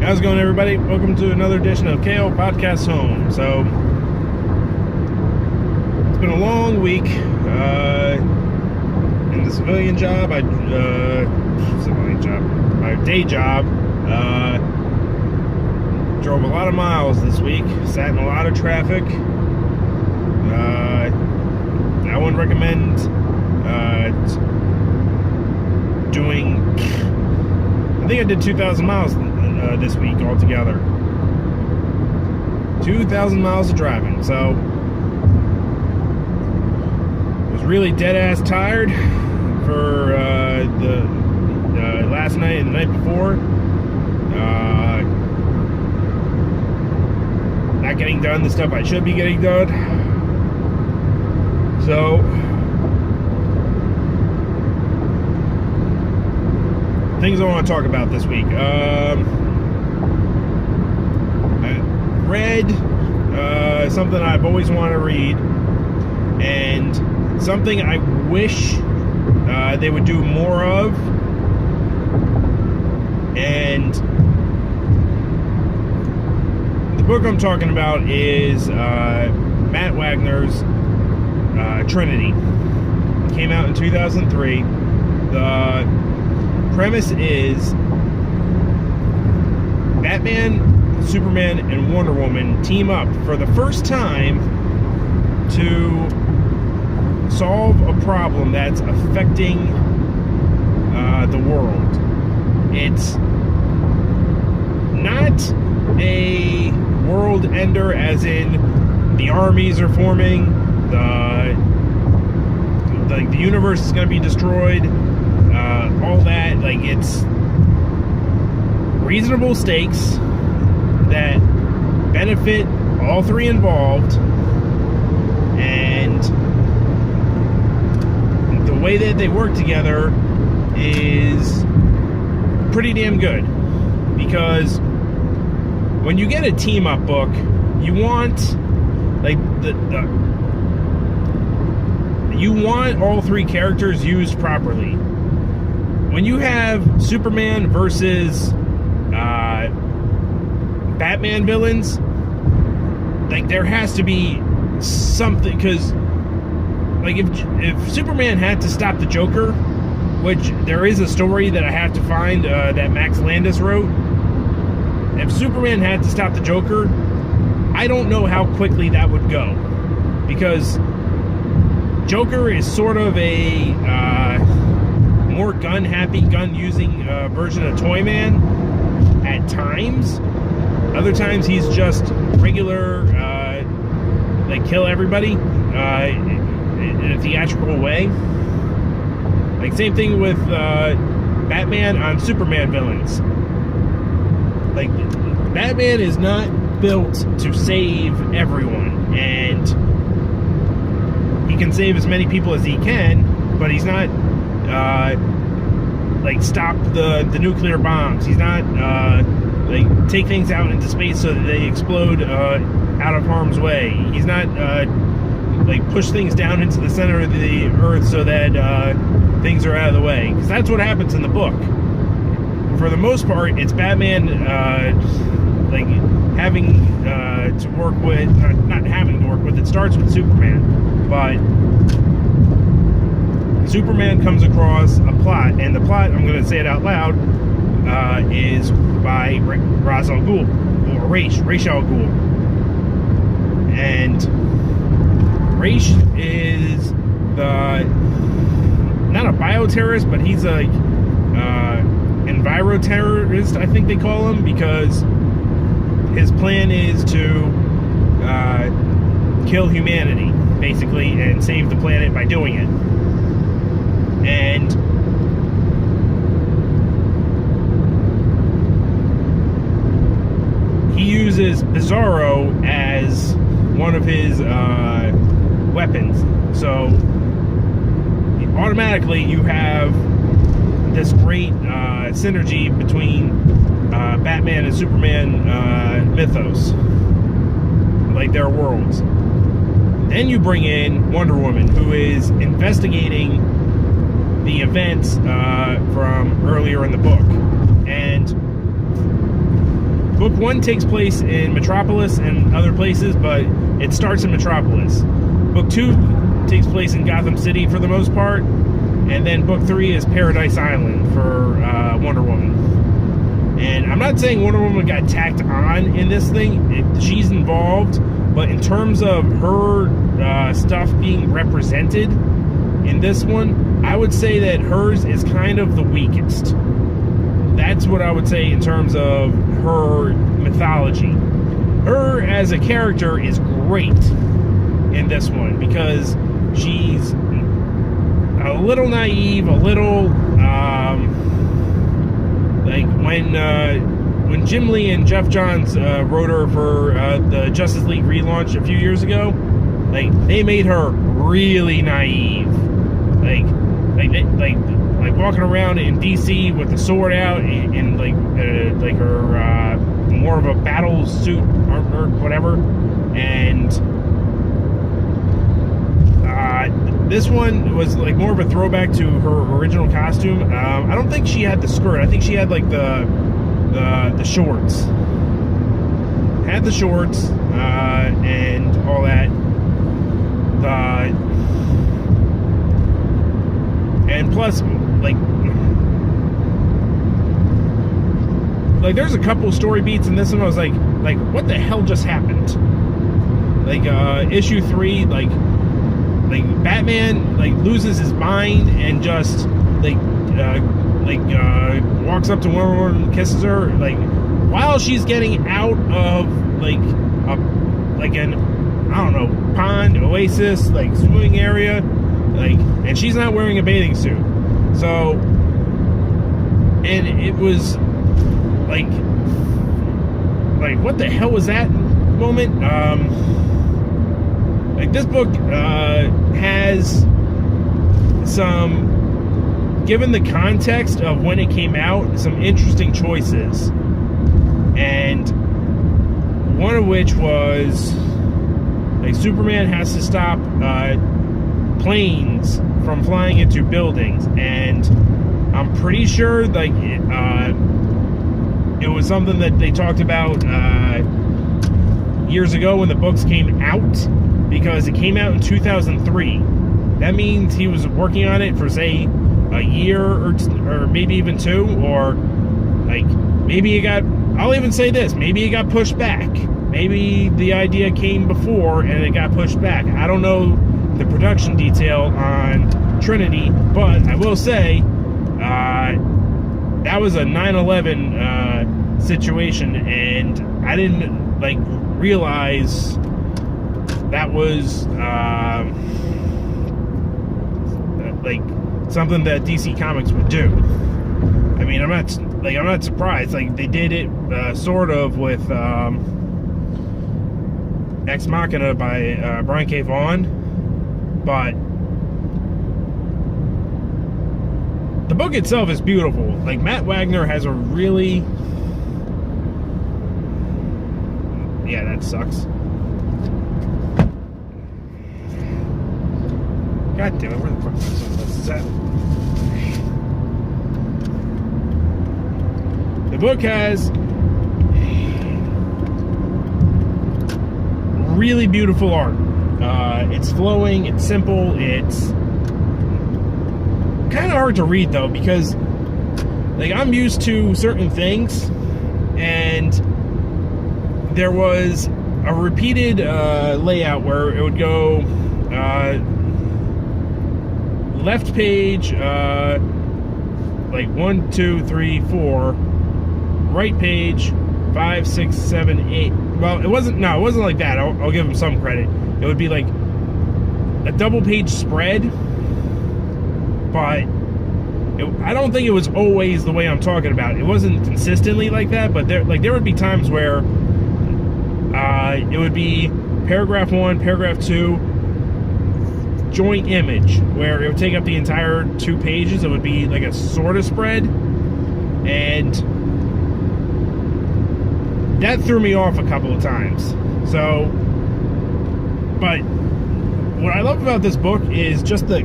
How's it going, everybody? Welcome to another edition of Kayal Podcast Home. So, it's been a long week in the civilian job. My day job. Drove a lot of miles this week. Sat in a lot of traffic. I wouldn't recommend doing. I think I did 2,000 miles this week altogether. 2,000 miles of driving. So I was really dead ass tired for the last night and the night before. Not getting done the stuff I should be getting done. So things I want to talk about this week. I read something I've always wanted to read, and something I wish they would do more of. And the book I'm talking about is Matt Wagner's Trinity. It came out in 2003. The premise is Batman, Superman, and Wonder Woman team up for the first time to solve a problem that's affecting the world. It's not a world ender as in the armies are forming, the universe is going to be destroyed, all that. Like, it's reasonable stakes that benefit all three involved, and the way that they work together is pretty damn good, because when you get a team-up book, you want like you want all three characters used properly. When you have Superman versus Batman villains, like, there has to be something, because like if Superman had to stop the Joker, which there is a story that I have to find that Max Landis wrote. If Superman had to stop the Joker, I don't know how quickly that would go, because Joker is sort of a more gun-happy, gun-using version of Toyman at times. Other times he's just regular, like, kill everybody in a theatrical way. Like, same thing with Batman on Superman villains. Like, Batman is not built to save everyone, and he can save as many people as he can, but he's not like, stop the nuclear bombs. He's not like, take things out into space so that they explode out of harm's way. He's not like, push things down into the center of the earth so that things are out of the way, because that's what happens in the book. For the most part, it's Batman like, having to work with, not having to work with. It starts with Superman, but Superman comes across a plot, and the plot, I'm going to say it out loud, is by Ra's al Ghul, or Ra's al Ghul. And Ra's is not a bioterrorist, but he's a enviroterrorist, I think they call him, because his plan is to kill humanity, basically, and save the planet by doing it. And he uses Bizarro as one of his weapons. So automatically you have this great synergy between Batman and Superman mythos, like their worlds. Then you bring in Wonder Woman, who is investigating the events from earlier in the book. And book 1 takes place in Metropolis and other places, but it starts in Metropolis. Book 2 takes place in Gotham City for the most part, and then book 3 is Paradise Island for Wonder Woman. And I'm not saying Wonder Woman got tacked on in this thing. She's involved, but in terms of her stuff being represented in this one, I would say that hers is kind of the weakest. That's what I would say in terms of her mythology. Her as a character is great in this one because she's a little naive, a little like when Jim Lee and Jeff Johns wrote her for the Justice League relaunch a few years ago, like they made her really naive, like walking around in DC with the sword out and like her more of a battle suit or whatever, and this one was like more of a throwback to her original costume. I don't think she had the skirt. I think she had like the shorts. Had the shorts and all that. And plus, like there's a couple story beats in this one. I was like, what the hell just happened? Like issue 3, like Batman like loses his mind and just walks up to Wonder Woman and kisses her like while she's getting out of like an I don't know pond, oasis, like swimming area, like, and she's not wearing a bathing suit. So, and it was like what the hell was that moment? Like this book has some, given the context of when it came out, some interesting choices, and one of which was like Superman has to stop planes from flying into buildings, and I'm pretty sure like it was something that they talked about years ago when the books came out, because it came out in 2003. That means he was working on it for, say, a year or maybe even 2, or like maybe it got, I'll even say this, maybe it got pushed back. Maybe the idea came before and it got pushed back. I don't know the production detail on Trinity, but I will say that was a 9/11 situation, and I didn't like realize that was like something that DC Comics would do. I mean, I'm not surprised. Like they did it sort of with Ex Machina by Brian K. Vaughan, but the book itself is beautiful. Like Matt Wagner has a really, yeah, that sucks. God damn it, where the fuck is that? The book has really beautiful art. It's flowing, it's simple, it's kind of hard to read though, because like I'm used to certain things, and there was a repeated layout where it would go left page like 1, 2, 3, 4, right page 5, 6, 7, 8. Well, it wasn't like that. I'll give him some credit. It would be like a double page spread, but I don't think it was always the way I'm talking about. It wasn't consistently like that, but there would be times where it would be paragraph 1, paragraph 2, joint image, where it would take up the entire 2 pages. It would be like a sort of spread, and that threw me off a couple of times. So, but what I love about this book is just the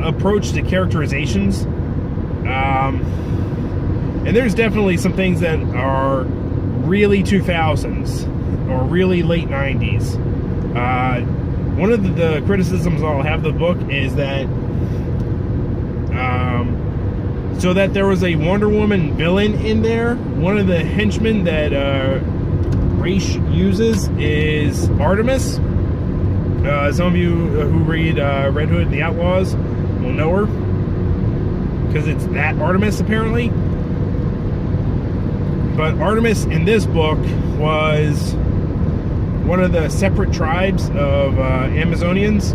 approach to characterizations. And there's definitely some things that are really 2000s or really late 90s. One of the criticisms I'll have of the book is that so that there was a Wonder Woman villain in there. One of the henchmen that Ra's uses is Artemis. Some of you who read Red Hood and the Outlaws will know her, because it's that Artemis, apparently. But Artemis in this book was one of the separate tribes of Amazonians.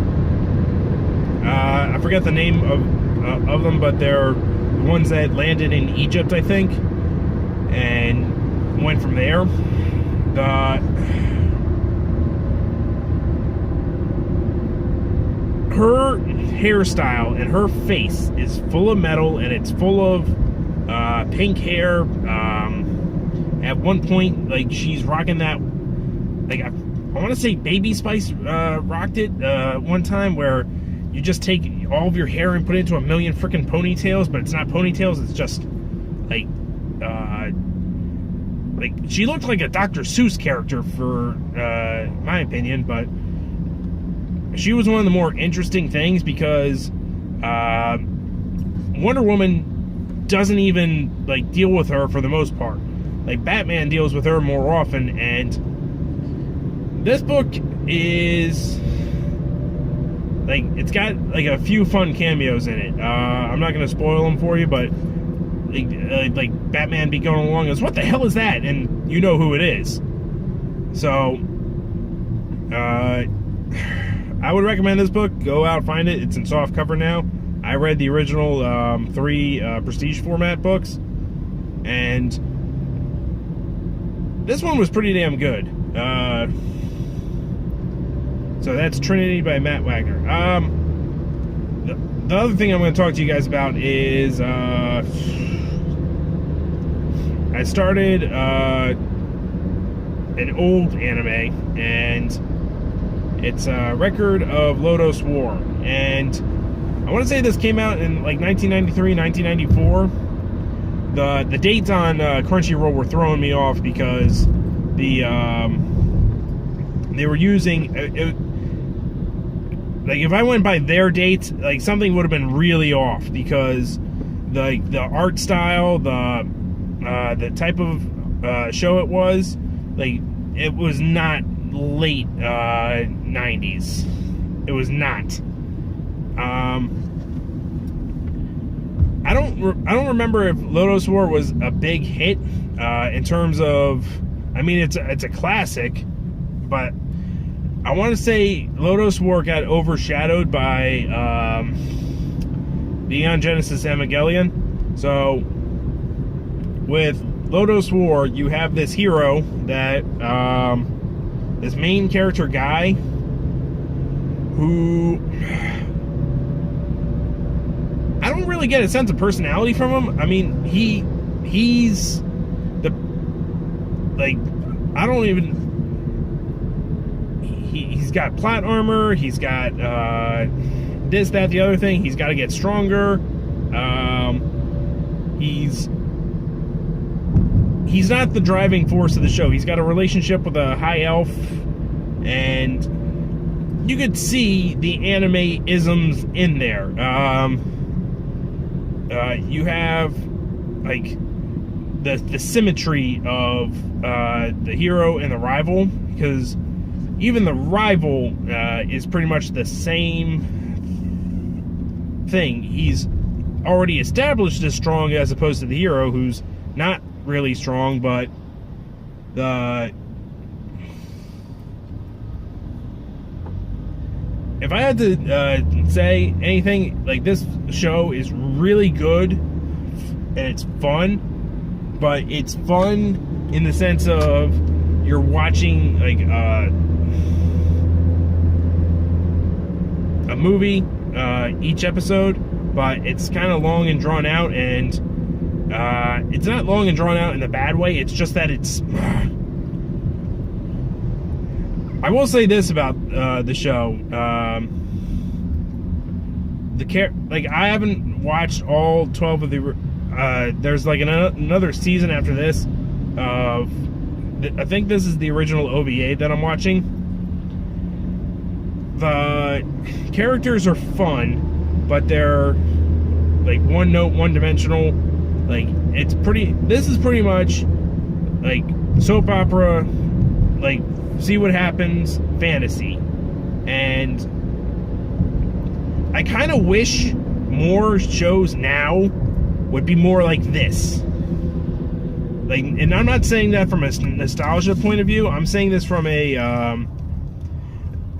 I forget the name of them, but they're the ones that landed in Egypt, I think, and went from there. Her hairstyle and her face is full of metal, and it's full of pink hair. At one point, like, she's rocking that, like, I want to say Baby Spice rocked it one time, where you just take all of your hair and put it into a million freaking ponytails, but it's not ponytails, it's just like she looked like a Dr. Seuss character, for my opinion. But she was one of the more interesting things, because Wonder Woman doesn't even, like, deal with her for the most part. Like, Batman deals with her more often, and this book is, like, it's got, like, a few fun cameos in it. I'm not gonna spoil them for you, but like Batman be going along and goes, "What the hell is that?" And you know who it is. So I would recommend this book. Go out, find it. It's in soft cover now. I read the original 3 prestige format books, and this one was pretty damn good. So that's Trinity by Matt Wagner. The other thing I'm going to talk to you guys about is I started an old anime, and it's a Record of Lodoss War. And I want to say this came out in like 1993, 1994. The dates on Crunchyroll were throwing me off, because they were using like, if I went by their dates, like, something would have been really off, because the art style, the type of show it was, like, it was not late 90s. It was not. I don't remember if Lodoss War was a big hit in terms of, I mean, it's a classic, but I want to say Lodoss War got overshadowed by Neon Genesis Evangelion. So with Lodoss War, you have this hero that this main character guy who I don't really get a sense of personality from him. I mean, he's the, like, I don't even, he's got plot armor, he's got this, that, the other thing. He's got to get stronger. He's not the driving force of the show. He's got a relationship with a high elf, and you could see the anime isms in there. You have, like, the symmetry of the hero and the rival, because even the rival is pretty much the same thing. He's already established as strong, as opposed to the hero, who's not really strong. But if I had to say anything, like, this show is really good and it's fun, but it's fun in the sense of you're watching, like, a movie each episode, but it's kind of long and drawn out, and it's not long and drawn out in a bad way. It's just that it's I will say this about the show. Like, I haven't watched all 12 of the there's like another season after this of, I think this is the original OVA that I'm watching. The characters are fun, but they're like one note, one dimensional. Like, this is pretty much like soap opera, like see what happens fantasy. And I kind of wish more shows now would be more like this. Like, and I'm not saying that from a nostalgia point of view. I'm saying this from a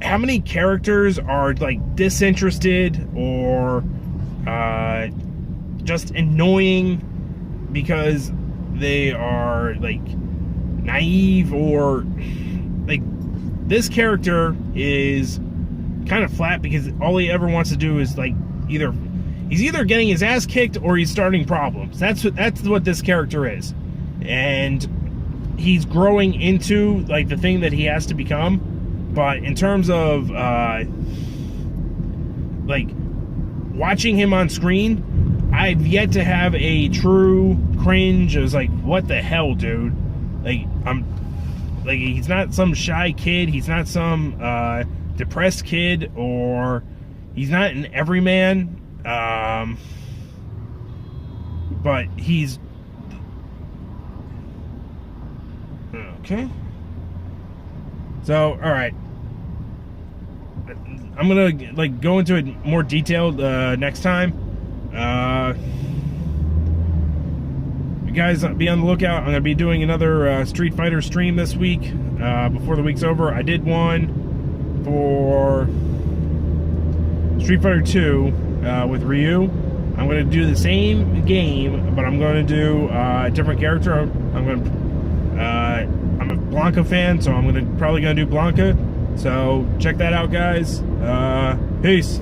how many characters are like disinterested or just annoying because they are like naive, or like this character is kind of flat because all he ever wants to do is like he's either getting his ass kicked or he's starting problems. That's what this character is. And he's growing into like the thing that he has to become. But in terms of like watching him on screen, I've yet to have a true cringe. It was like, what the hell, dude? Like, he's not some shy kid. He's not some depressed kid, or he's not an everyman. But he's okay. So, all right. I'm gonna like go into it more detailed next time. You guys be on the lookout. I'm gonna be doing another Street Fighter stream this week before the week's over. I did one for Street Fighter 2 with Ryu. I'm gonna do the same game, but I'm gonna do a different character. I'm a Blanca fan, so I'm probably gonna do Blanca. So check that out, guys. Peace.